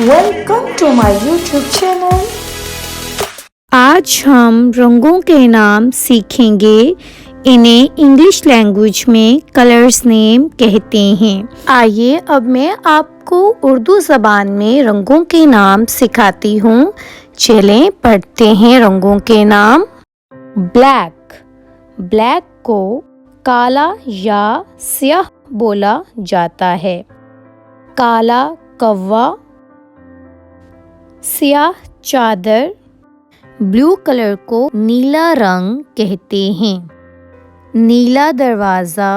Welcome to my YouTube channel. आज हम रंगों के नाम सीखेंगे। इन्हें इंग्लिश लैंग्वेज में कलर्स नेम कहते हैं। आइए अब मैं आपको उर्दू ज़बान में रंगों के नाम सिखाती हूँ। चलें पढ़ते हैं रंगों के नाम। ब्लैक, ब्लैक को काला या स्याह बोला जाता है। काला कौवा, स्याह चादर। ब्लू कलर को नीला रंग कहते हैं। नीला दरवाज़ा,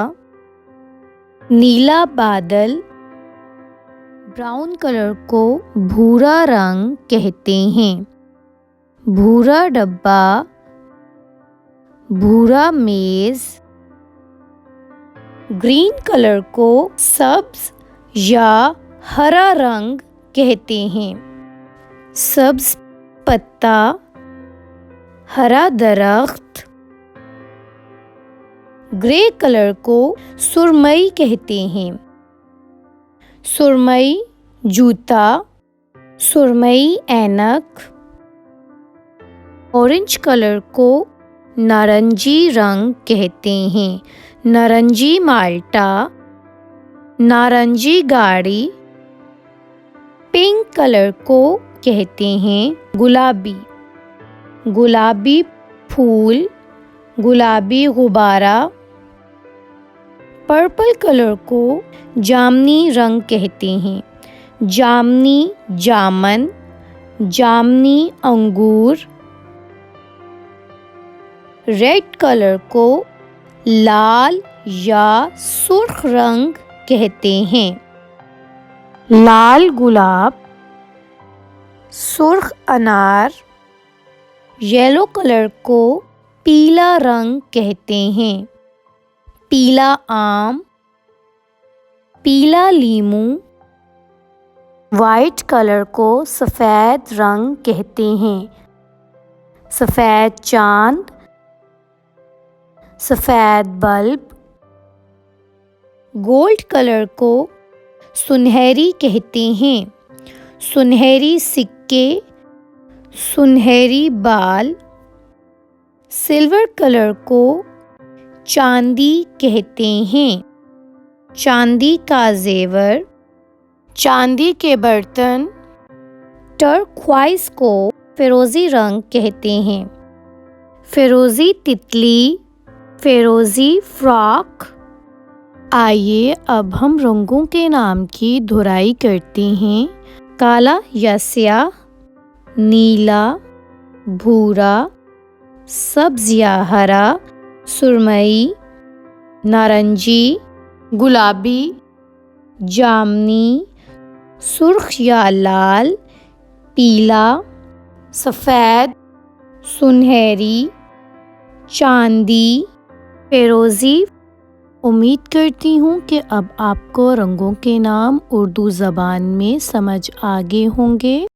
नीला बादल। ब्राउन कलर को भूरा रंग कहते हैं। भूरा डब्बा, भूरा मेज़। ग्रीन कलर को सब्ज या हरा रंग कहते हैं। सब्ज पत्ता, हरा दरख्त। ग्रे कलर को सुरमई कहते हैं। सुरमई जूता, सुरमई ऐनक। ऑरेंज कलर को नारंगी रंग कहते हैं। नारंगी माल्टा, नारंगी गाड़ी। पिंक कलर को कहते हैं गुलाबी। गुलाबी फूल, गुलाबी गुब्बारा। पर्पल कलर को जामनी रंग कहते हैं। जामनी जामन, जामनी अंगूर। रेड कलर को लाल या सुर्ख रंग कहते हैं। लाल गुलाब, सुर्ख अनार। येलो कलर को पीला रंग कहते हैं। पीला आम, पीला लीमू। वाइट कलर को सफ़ेद रंग कहते हैं। सफ़ेद चांद, सफ़ेद बल्ब। गोल्ड कलर को सुनहरी कहते हैं। सुनहरी सिक्के, सुनहरी बाल। सिल्वर कलर को चांदी कहते हैं। चांदी का जेवर, चांदी के बर्तन। टर्क्वाइज को फिरोज़ी रंग कहते हैं। फिरोज़ी तितली, फिरोज़ी फ्रॉक। आइए अब हम रंगों के नाम की धुराई करते हैं। काला या स्याह, नीला, भूरा, सब्ज या हरा, सुरमई, नारंगी, गुलाबी, जामनी, सुर्ख या लाल, पीला, सफ़ेद, सुनहरी, चांदी, फिरोज़ी। उम्मीद करती हूँ कि अब आपको रंगों के नाम उर्दू ज़बान में समझ आ गए होंगे।